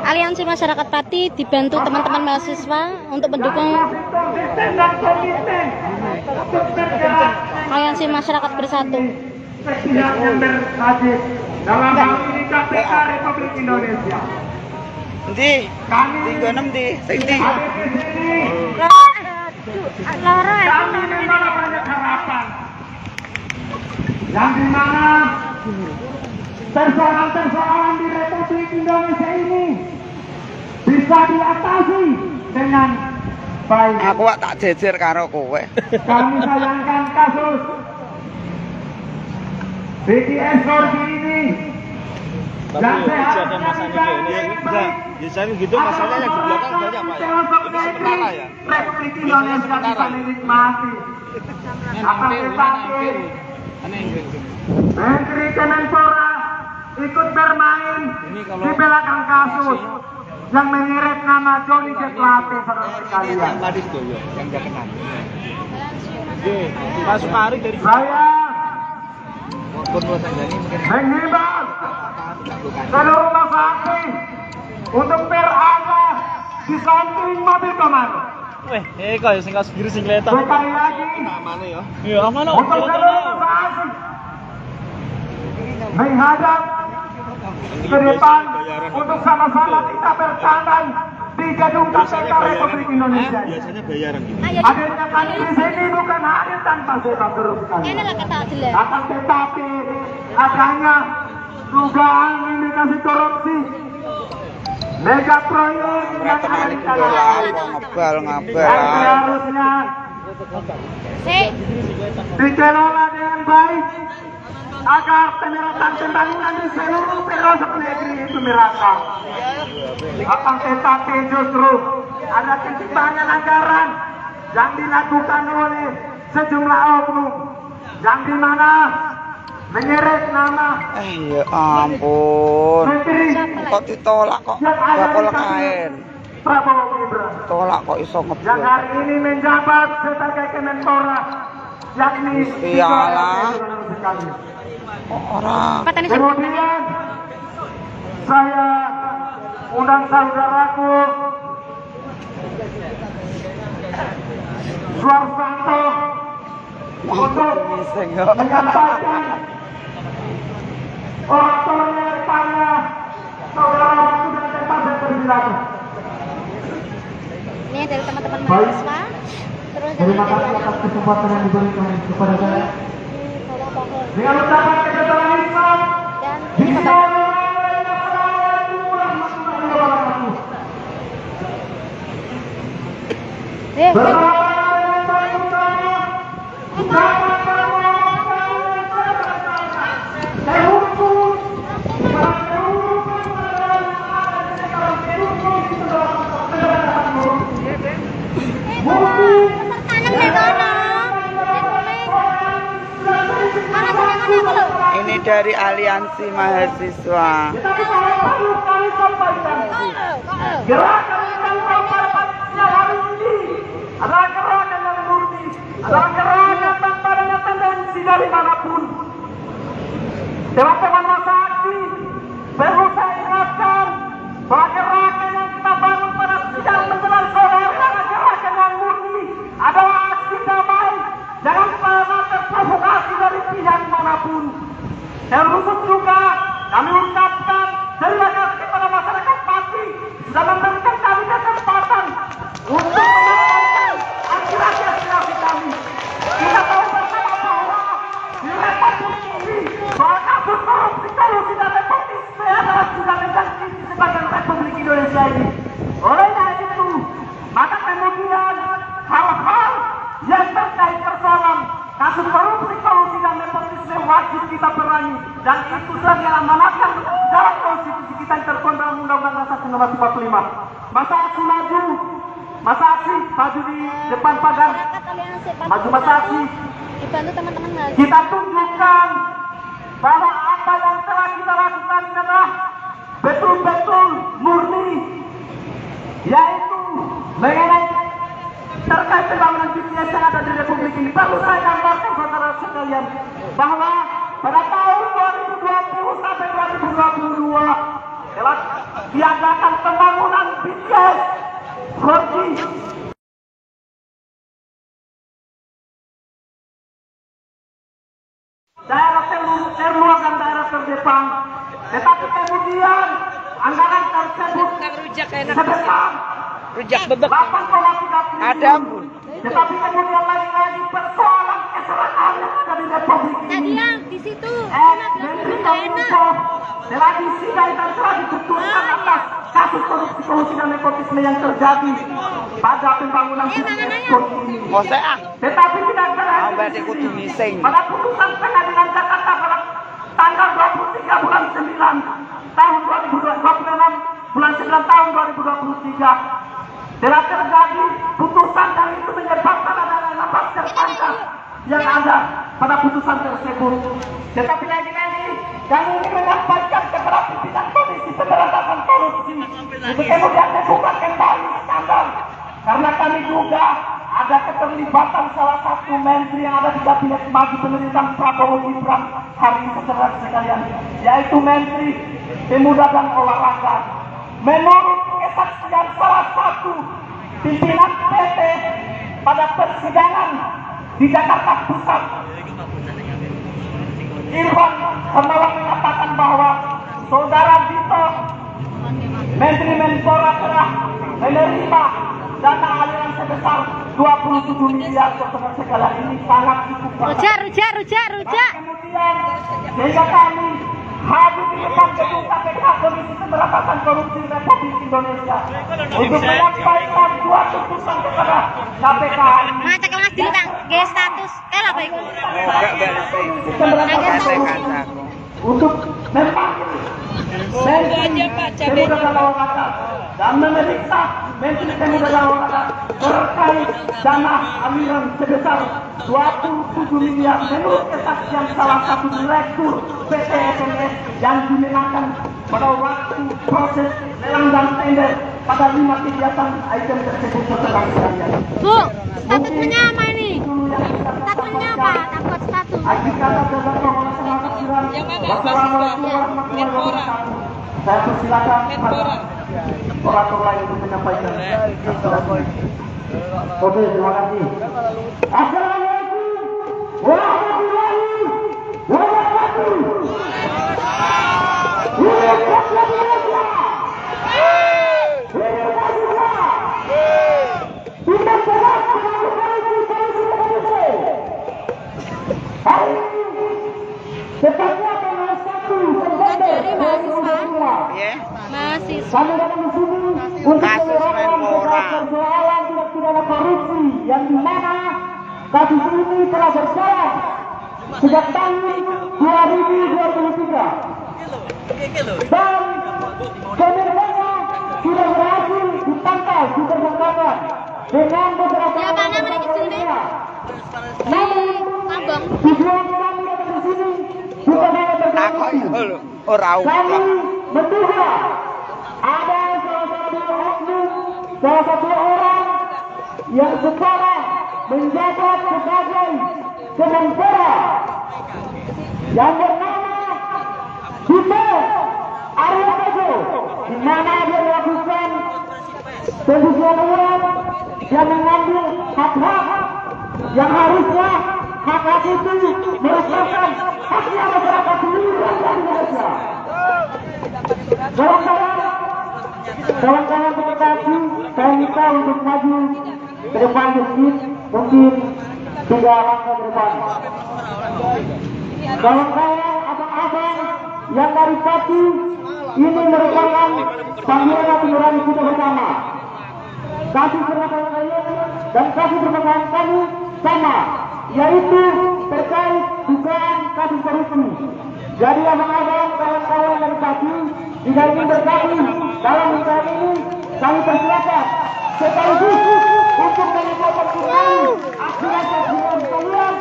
Aliansi Masyarakat Pati dibantu teman-teman mahasiswa untuk mendukung Aliansi Masyarakat Bersatu. Dalam hal ini KPK Republik Indonesia. Nanti, tinggal nanti, nanti. Kami memang banyak harapan, yang dimana persoalan-persoalan di Republik Indonesia ini bisa diatasi dengan baik. Aku tak jejer karo kowe. Kami sayangkan kasus BTS Korbi ini. Dan sehat biasanya gitu masalahnya yang di belakang banyak Pak ya. Itu sementara ya. Republik Indonesia bisa dinikmati. Akan tetapi Menteri Kemenpora ikut bermain di belakang kasus yang menyeret nama Johnny G. Plate saudara sekalian. Yang tadi itu yang dia kenal. Pak Supari dari Saya menghimbau seluruh rumah sakit untuk berada di samping mobil komando. kok sing kas biru sing kelihatan. Sekali lagi, Amane ya. Iya, amane. untuk seluruh rumah sakit menghadap ke depan untuk sama-sama kita bertandang di gedung KPK Republik Indonesia. Biasanya bayaran gitu. Hadirnya kami di sini bukan hadir tanpa sebab sekali. Akan tetapi adanya dugaan indikasi korupsi mega proyek yang ada di tanah ngabal. harusnya dikelola dengan baik agar penyerapan pembangunan di seluruh pelosok negeri itu merata. Akan tetapi justru ada ketimpangan anggaran yang dilakukan oleh sejumlah oknum yang dimana menyeret nama Ya ampun. Kok ditolak kok? Bakal kain. Prabowo Gibran Tolak kok iso yang ngeblok. hari ini menjabat sebagai Kemenpora, yakni Iyalah. Orang. Kemudian saya undang saudaraku Suarsanto untuk menyampaikan oratornya kepada saudara sudah tempat bersilakan. Ini dari teman-teman mahasiswa. Terus Terima kasih atas kesempatan yang diberikan kepada saya. Dengan ucapan kebesaran Islam, dan Bismillahirrahmanirrahim. Ini dari Aliansi Mahasiswa. Gerakan yang pada hari ini adalah gerakan yang murni, adalah gerakan tanpa adanya tendensi dari manapun. Teman-teman masa aksi, perlu saya ingatkan bahwa gerakan yang kita bangun pada sidang menjelang sore adalah gerakan yang murni, adalah aksi damai, jangan pernah terprovokasi dari pihak manapun. Terkhusus juga kami ucapkan terima kasih kepada masyarakat Pati sudah memberikan kami kesempatan untuk menyampaikan aspirasi kami. Kita tahu bersama bahwa di Republik ini bahwa kasus korupsi kolusi dan nepotisme adalah sudah menjadi sebagian Republik Indonesia ini. Olehnya itu, maka kemudian hal-hal yang terkait persoalan kasus korupsi dan nepotisme wajib kita perangi, dan itu sudah diamanatkan dalam konstitusi kita yang tertuang dalam Undang-Undang Dasar 1945. Masa aksi maju di depan pagar, maju masa aksi, dibantu teman-teman mahasiswa. kita tunjukkan bahwa apa yang telah kita lakukan adalah betul-betul murni, yaitu mengenai terkait pembangunan BTS yang ada di Republik ini. Perlu saya gambarkan saudara sekalian bahwa pada tahun 2020 sampai 2024 2022 telah diadakan pembangunan BTS 4G daerah terluar dan daerah terdepan, tetapi kemudian anggaran tersebut sebesar Rujak bebek. 8,3 Ada triliun. ampun. Tetapi kemudian lagi-lagi persoalan keserakahan yang ada di Republik Tadi ini. yang di situ. Menteri Kominfo telah disidang dan telah diputuskan atas kasus korupsi dan nepotisme yang terjadi pada pembangunan BTS ini. Mose ah. Tetapi tidak Ambek terhenti ikut di sini. mising. Pada putusan pengadilan Jakarta pada tanggal 23 bulan 9 tahun 2026 bulan 9 tahun 2023 telah terjadi putusan dan itu menyebabkan adanya lapas tersangka yang ada pada putusan tersebut. Tetapi lagi-lagi kami ingin menyampaikan kepada pimpinan Komisi Pemberantasan Korupsi untuk kemudian membuka kembali skandal karena kami juga ada keterlibatan salah satu menteri yang ada di kabinet maju pemerintahan Prabowo Gibran hari ini, saudara sekalian, yaitu Menteri Pemuda dan Olahraga. Menurut kesaksian salah satu pimpinan PT pada persidangan di Jakarta Pusat, Irwan Hermawan mengatakan bahwa saudara Dito, Menteri Menpora, telah menerima dana aliran sebesar 27 miliar, saudara sekalian. Ini sangat cukup. Rujak. Kemudian sehingga kami hadir di depan gedung KPK Komisi Pemberantasan Korupsi Republik Indonesia untuk menyampaikan dua tuntutan kepada KPK. Macak lemas diri bang. Gaya status. Apa itu? Enggak bersih. Pemberantasan Kasih korupsi kasaku. untuk memanggil Menteri Pemuda dan Olahraga dan memeriksa Menteri Pemuda dan Olahraga terkait dana aliran sebesar 27 miliar menurut kesaksian salah satu direktur PT SNS yang dimenangkan pada waktu proses lelang dan tender pada 5 kegiatan item tersebut, saudara sekalian. Bu, statusnya apa ini? Statusnya apa? Takut status. Saya persilakan orator lain untuk menyampaikan. Oke, terima kasih. Assalamualaikum warahmatullahi wabarakatuh. Kita serahkan hari ini tepatnya tanggal 1 September 2022. Ya. Mahasiswa. Kami datang di sini untuk Kasus menyuarakan Menpora. persoalan tindak pidana korupsi yang dimana kasus ini telah berjalan sejak tahun 2023 dan sebenarnya sudah berhasil ditangkap, ditersangkakan dengan beberapa Ya, mana mereka sini? namun Abang. tujuan kami datang di sini bukan hanya Takut berkomunikasi. itu ora Kami usah. menduga ada salah satu orang yang sekarang menjabat sebagai Kemenpora yang bernama Dito Aryotejo, di mana dia melakukan pencucian uang dan mengambil hak-hak yang harusnya hak-hak itu merupakan haknya masyarakat seluruh rakyat Indonesia. Kawan-kawan terkasih, saya minta untuk maju ke depan sedikit, mungkin 3 langkah ke depan. Kawan-kawan, abang-abang yang dari Pati, ini merupakan panggilan atau nurani kita bersama. Kasih permasalahan kalian dan kasih permasalahan kami sama, yaitu terkait dugaan kasus korupsi. Jadi abang-abang, kawan-kawan dari Pati, jika ingin bergabung dalam usaha ini, kami persilakan sekaligus untuk menyampaikan kembali aspirasi-aspirasi kalian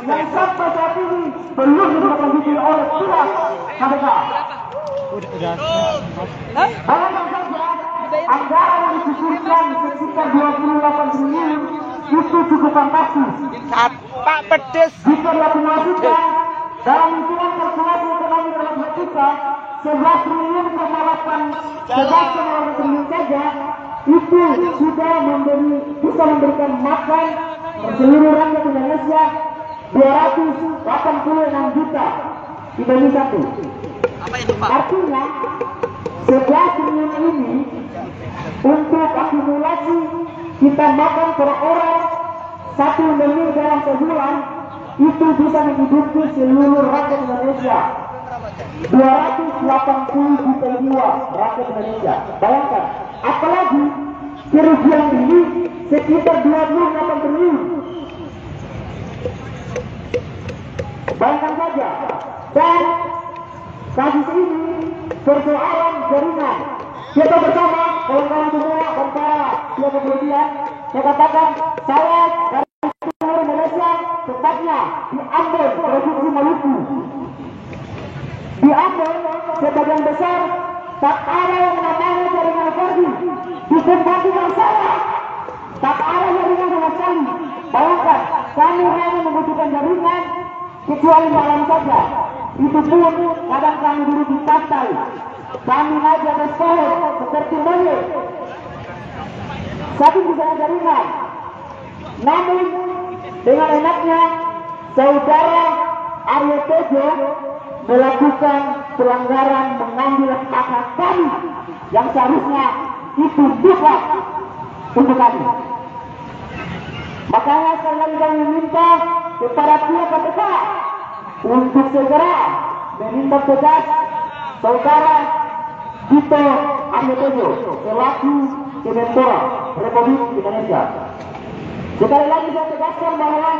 yang sampai saat ini belum ditindaklanjuti oleh pihak KPK. Bahkan saja anggaran yang dikucurkan sekitar 28 triliun itu cukup fantastis. Pak pedes. Jika diaplikasikan dalam hitungan kalkulasi ekonomi dalam kita 11 triliun 11 triliun saja itu sudah bisa memberikan makan seluruh rakyat Indonesia 286 juta dibanding satu. Artinya 11 triliun ini untuk akumulasi kita makan per orang 1 miliar dalam sebulan itu bisa menghidupi seluruh rakyat Indonesia 280 juta jiwa rakyat Indonesia. Bayangkan, apalagi kerugian ini sekitar 28 triliun. Bayangkan saja. Dan kasus ini persoalan jaringan. Kita bersama kawan-kawan semua dan para pihak kepolisian, saya katakan saya dari seluruh Indonesia, tepatnya di Ambon, Provinsi Maluku. Di Ambon, sebagian besar tak ada yang namanya jaringan 4G. Di tempat tinggal saya, tak ada jaringan sama sekali. Bayangkan, kami hanya membutuhkan jaringan kecuali malam saja. Itu pun kadang kami duduk di pantai, kami naik di atas pohon seperti monyet. Tapi bisa jaringan. Namun dengan enaknya saudara Aryo Tejo melakukan pelanggaran, mengambil hak kami yang seharusnya itu bukan untuk kami. Makanya sekali lagi kami meminta kepada pihak KPK untuk segera menindak tegas saudara Dito Aryo Tejo selaku Kemenpora Republik Indonesia. Sekali lagi saya tegaskan bahwa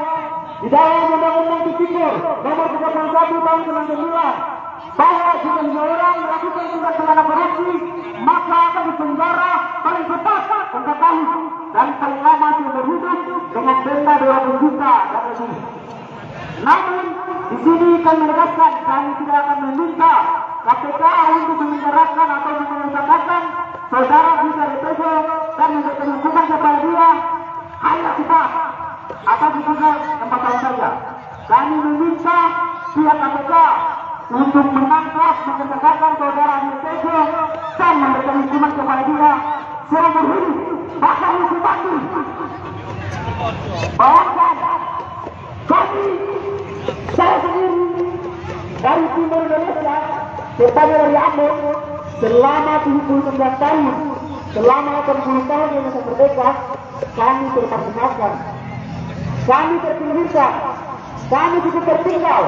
di dalam Undang-Undang Tipikor Nomor 31 Tahun 99 bahwa jika seseorang melakukan tindak pidana korupsi maka akan dipenjara paling cepat 4 tahun dan paling lama seumur hidup dengan denda 200 juta dan lebih. Namun di sini kami menegaskan kami tidak akan meminta KPK untuk memenjarakan atau memenjarakan saudara Dito Aryo Tejo dan memberikan hukuman kepada dia hanya kita atas juga 4 tahun saja. Kami meminta pihak KPK untuk menangkap, mengesahkan saudara Aryo Tejo dan memberikan hukuman kepada dia seumur hidup, bahkan hukuman mati. Bayangkan, kami, saya sendiri dari timur Indonesia, tepatnya dari Ambon, selama 79 tahun, selama 80 tahun Indonesia merdeka, kami termarginalkan, kami terpinggirkan, kami cukup tertinggal.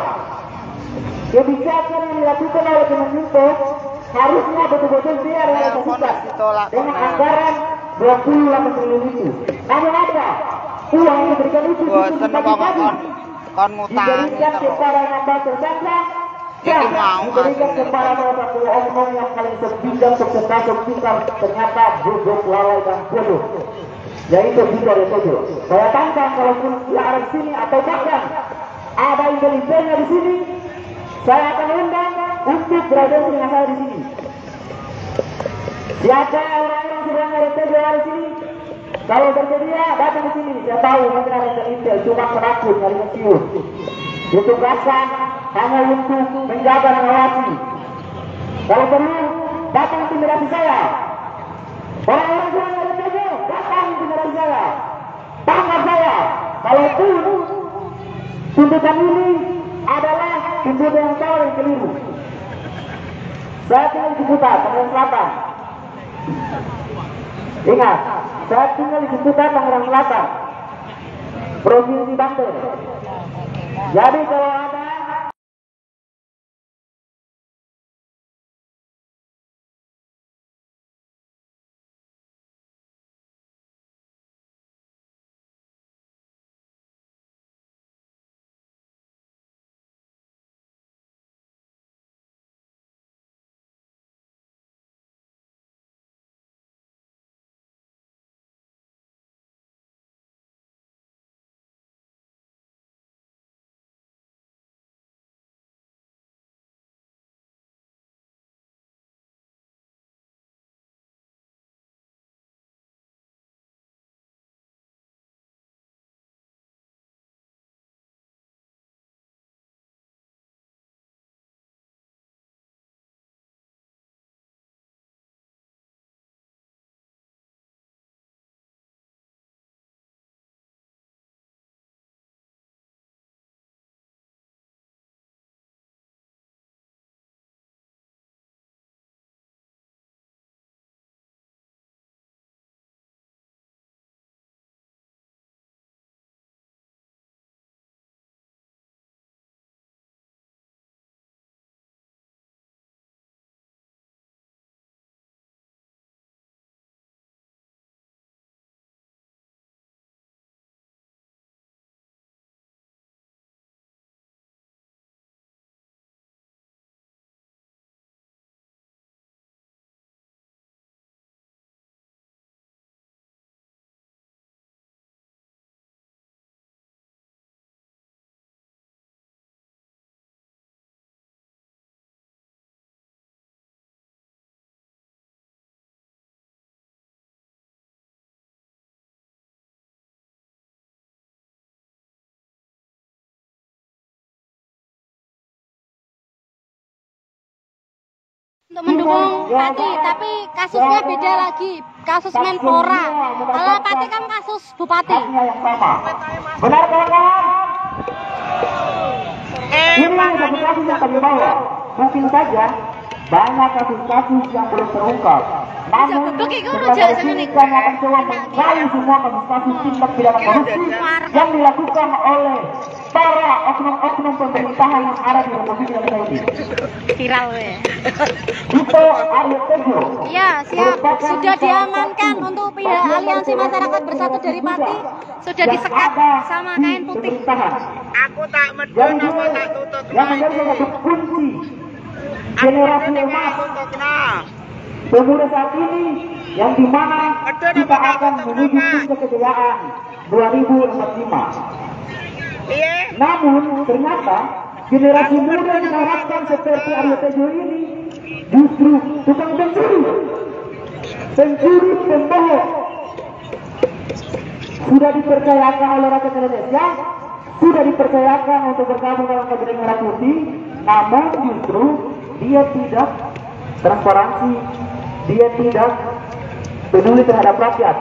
Kebijakan yang dilakukan oleh Kemenkominfo harusnya betul-betul dia realisasikan dengan anggaran 28 triliun itu. Namun apa? Uang yang diberikan itu dibagi-bagi, diberikan kepada 16 tersangka dan diberikan kepada salah satu oknum yang paling terpinggir, sukses, ternyata bodoh, lalai dan bodoh, yaitu Dito Aryo Tejo. Saya tantang kalaupun dia ada di sini atau bahkan ada intelijennya di sini, saya akan undang untuk berada dengan saya di sini. Siapa orang-orang sedang Aryo Tejo ada di sini? Kalau bersedia datang di sini. Saya tahu mungkin ada intel cuma penakut dari kecil. Ditugaskan hanya untuk menjaga dan mengawasi. Kalau perlu datang intimidasi saya. Orang-orang sedang Aryo Tejo datang intimidasi saya. Tangkap saya. Kalaupun tuntutan ini adalah tuntutan yang salah dan keliru. Saya tinggal di Ciputat, Tangerang Selatan. Ingat, saya tinggal di Ciputat, Tangerang Selatan, Provinsi Banten. Jadi kalau ada untuk mendukung Pati, tapi kasusnya beda lagi, kasus Menpora. Kalau Pati kan kasus Bupati. Yang sama. Benar kawan-kawan? Ini satu kasus yang kami bawa. Mungkin saja banyak kasus-kasus yang belum terungkap. Namun, setelah ini kami akan coba menggali semua kasus-kasus tindak pidana korupsi yang dilakukan oleh para oknum-oknum pemerintahan yang ada di Republik Indonesia ini. Viral ya. Itu Aryo Tejo. Iya, siap. Sudah diamankan untuk pihak Aliansi Masyarakat Bersatu dari Pati. Sudah disekat sama kain putih. Aku tak medun Jadi apa tak tutup yang menjadi satu kunci generasi emas pemuda saat ini yang dimana kita akan menuju kejayaan 2045. Iya. Namun ternyata generasi muda yang diharapkan seperti Aryo Tejo ini justru tukang pencuri, pembohong. Sudah dipercayakan oleh rakyat Indonesia, sudah dipercayakan untuk bergabung dalam kabinet merah putih, namun justru dia tidak transparansi, dia tidak peduli terhadap rakyat.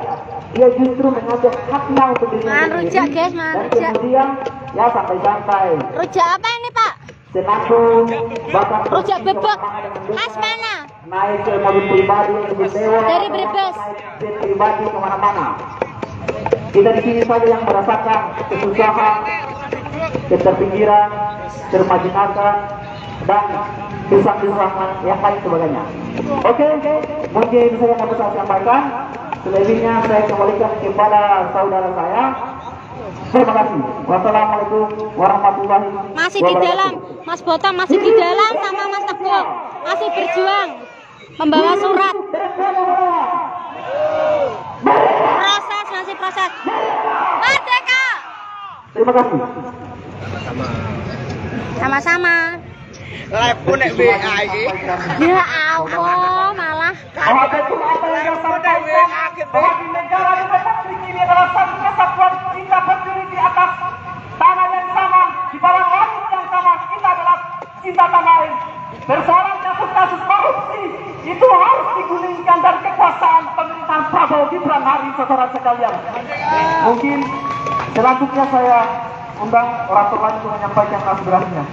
Dia justru mengambil haknya untuk dirinya Man sendiri. rujak guys, man Dan rujak. kemudian ya santai-santai. Rujak apa ini Pak? Senandung, bahkan Rujak bebek. Khas mana? naik ke mobil pribadi yang lebih mewah, Dari Brebes. naik jet pribadi kemana-mana. Kita di sini saja yang merasakan kesusahan, keterpinggiran, termajinakan, dan kesusahan yang lain sebagainya. Oke, mungkin saya yang bisa sampaikan. Selebihnya saya kembalikan kepada saudara saya. Terima kasih. Wassalamualaikum warahmatullahi wabarakatuh. Masih di dalam, Mas Botam masih di dalam sama Mas Teguh. Masih berjuang membawa surat. Proses, masih proses. Merdeka. Terima kasih. Sama-sama. Lepo nek WA iki. Ya Allah, malah. Apa itu apa yang disampaikan bahwa di negara Republik ini adalah satu kesatuan, kita berdiri di atas tanah yang sama, di bawah langit yang sama, kita adalah cinta tanah air. Persoalan kasus-kasus korupsi itu harus digulingkan dari kekuasaan pemerintahan Prabowo Gibran hari saudara sekalian. Mungkin selanjutnya saya undang orator lain untuk menyampaikan aspirasinya.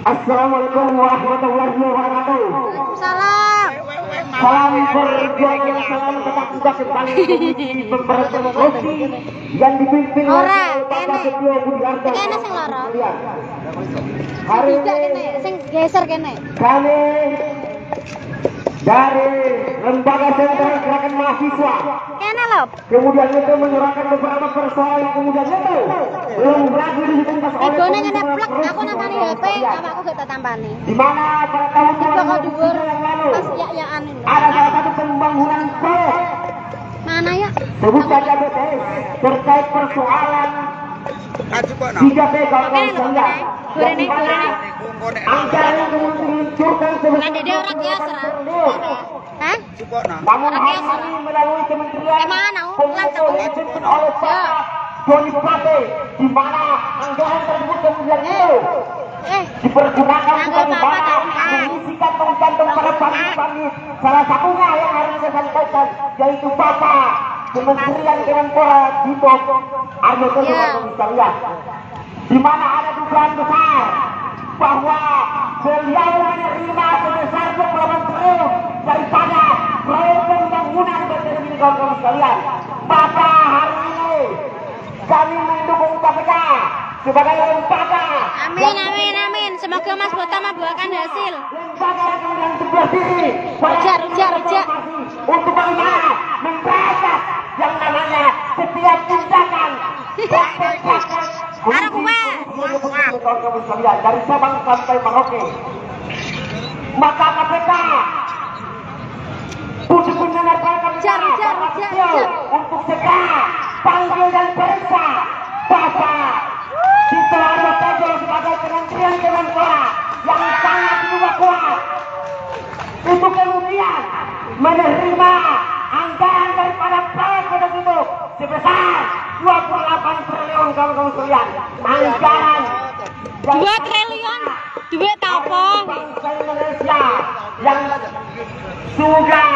Assalamualaikum warahmatullahi wabarakatuh. Salam. Salam perjuangan, salam tetap juga kembali di pemberantasan korupsi yang dipimpin Ora, oleh Bapak kene. Setio Budi Harjo. Kene sing lara. Hari Tidak ini kene, sing geser kene. kami dari Lembaga Sentra Gerakan Mahasiswa Kene lho. kemudian itu menyurahkan beberapa persoalan yang kemudian itu belum lagi dituntas oleh Ibone ngene Komisi plek, aku Pemberantasan nampani HP, awakku gak tak tampani. di mana pada tahun Kok dhuwur 2003 yang lalu pas ya-yaan ini. ada salah satu pembangunan proyek Mana ya? sebut saja BTS terkait persoalan Kajupana. 3P kawan-kawan sekalian Gorene, yang dimana gorene. anggaran yang kemudian diluncurkan Lan dede ora biasa. Hah? Supona. namun hari ini melalui Kementerian Mana? Kominfo yang dipimpin oleh Pak Joni Plate di mana anggaran tersebut kemudian itu dipergunakan sebagai barang mengisi kantong-kantong para pandit-pandit. Salah satunya yang harus saya sampaikan yaitu Bapak Kementerian Kemenpora Dito Aryo Tejo sekalian, di mana ada dugaan besar bahwa beliau menerima sebesar 28 triliun daripada proyek pembangunan BTS ini kawan-kawan sekalian. Maka hari ini kami mendukung KPK sebagai lembaga. Amin, amin, amin. Semoga Mas Botam membuahkan hasil. Lembaga yang kemudian sebelah diri Rujak. untuk bagaimana memberantas yang namanya setiap tindakan Arek kuwe. kawan-kawan sekalian dari Sabang sampai Merauke. Maka KPK untuk mendengarkan Jar. untuk segera panggil dan periksa Bapak Dito Aryo Tejo sebagai Kementerian Kemenpora yang sangat juga kuat untuk kemudian menerima anggaran daripada 2 triliun duit apa? Bangsa Indonesia yang sudah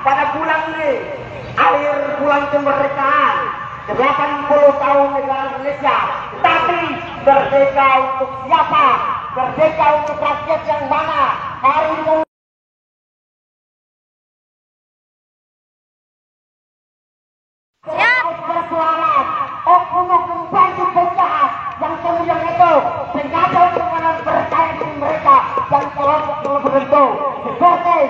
pada bulan ini akhir bulan kemerdekaan 80 tahun negara Indonesia, tapi merdeka untuk siapa? Merdeka untuk rakyat yang mana? Hari ini bersuara oknum-oknum bandit penjahat yang kemudian itu sengaja untuk berkait dengan mereka dan kelompok tertentu seperti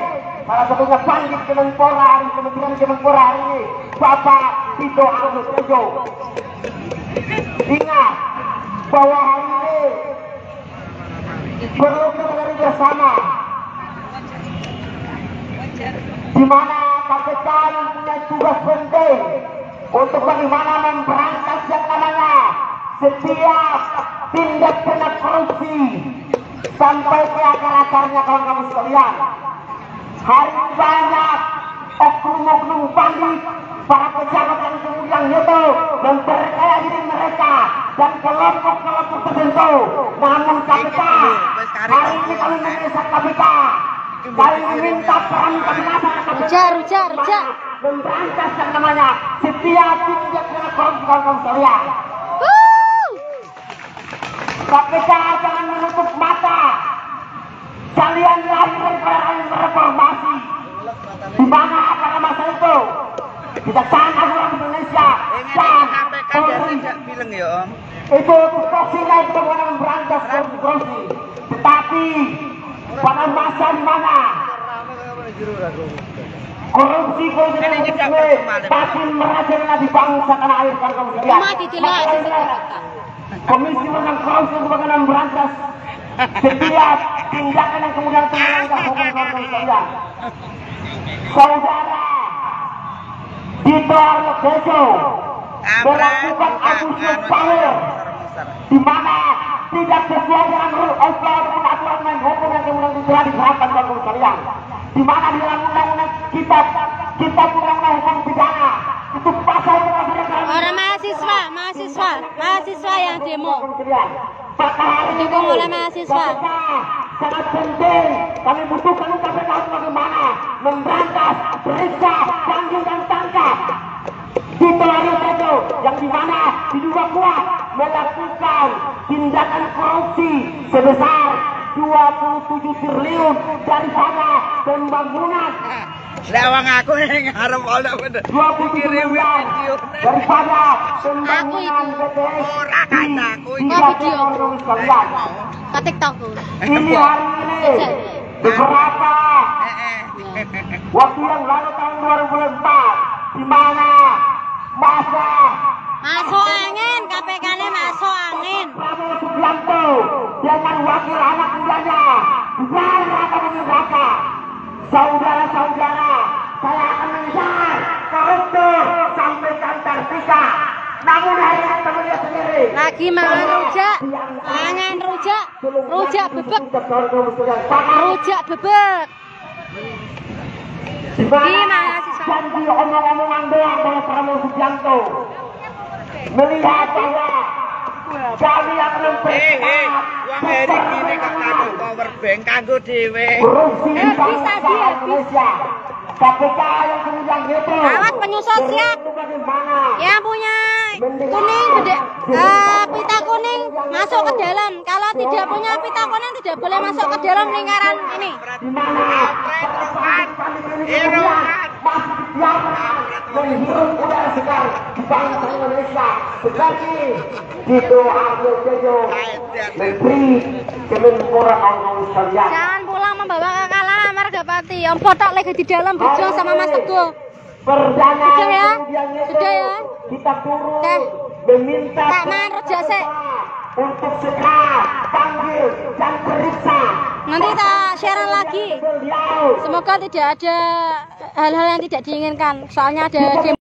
salah satunya bandit Kemenpora Kementerian Kemenpora hari ini Bapak Tito Agus Tejo. Ingat bahwa hari ini perlu kita dari bersama di mana KPK punya tugas penting untuk bagaimana memberantas yang namanya setiap tindak pidana korupsi sampai ke akar-akarnya kawan-kawan sekalian. Hari ini banyak oknum-oknum bandit, para pejabat yang kemudian itu memperkaya diri mereka dan kelompok-kelompok tertentu. Namun KPK hari ini kami mendesak KPK, kami meminta peran KPK memberantas yang namanya setiap tindak pidana korupsi kawan-kawan sekalian. KPK jangan menutup mata. Kalian lahir dari reformasi, di mana pada masa itu Kejaksaan Agung Indonesia dan Polri itu tugasnya itu memberantas korupsi. Tetapi pada masa di mana korupsi makin merajalela di bangsa tanah air kawan-kawan sekalian. Komisi tentang korupsi untuk bagaimana memberantas setiap tindakan yang kemudian melanggar hukum kawan-kawan sekalian. Saudara Tito Agus Tejo melakukan abusive power di mana tidak sesuai dengan aturan main hukum yang kemudian telah diterapkan kawan-kawan sekalian. Di mana di dalam undang-undang kita undang-undang hukum pidana itu pasal orang mahasiswa yang demo didukung oleh mahasiswa. Sangat penting kami butuhkan KPK bagaimana memberantas, periksa, panggil dan tangkap Tito Agus Tejo yang dimana diduga kuat melakukan tindakan korupsi sebesar 27 triliun daripada pembangunan. Lewang aku yang ngarep ana bener. 27 miliar daripada pembangunan BTS. Ora kataku iki video ke TikTokku. Ini hari ini beberapa waktu yang lalu tahun 2004 di mana masa masuk angin, KPK-nya masuk angin. Prabowo Subianto dengan wakil anak mudanya benar akan menyerahkan. Saudara-saudara, saya akan mengejar koruptor sampai ke Antartika. Namun hari ini teman lihat sendiri. Lagi mangan rujak bebek. Rujak bebek. Di mana janji omong-omongan doang oleh Prabowo Subianto. Melihat bahwa kami akan mempercepat uang Erik ini kok kanggo power bank kanggo dhewe. korupsi di bangsa Indonesia. KPK yang kemudian itu. Awas penyusul siap. Yang punya kuning gede, pita kuning masuk ke dalam. Kalau tidak punya pita kuning tidak boleh masuk ke dalam lingkaran ini. Di mana menghirup udara segar di bangsa Indonesia seperti Tito Agus Tejo, Menteri Kemenpora kawan-kawan sekalian. Jangan pulang membawa kekalahan Margapati. Om Botak lagi di dalam berjuang sama Mas Teguh. Perdana Sudah ya? kemudian itu Sudah ya? kita turun Teh. meminta Tak main rujak sih. untuk segera panggil dan periksa. Nanti tak share lagi. Beliau Semoga tidak ada hal-hal yang tidak diinginkan. Soalnya ada demo.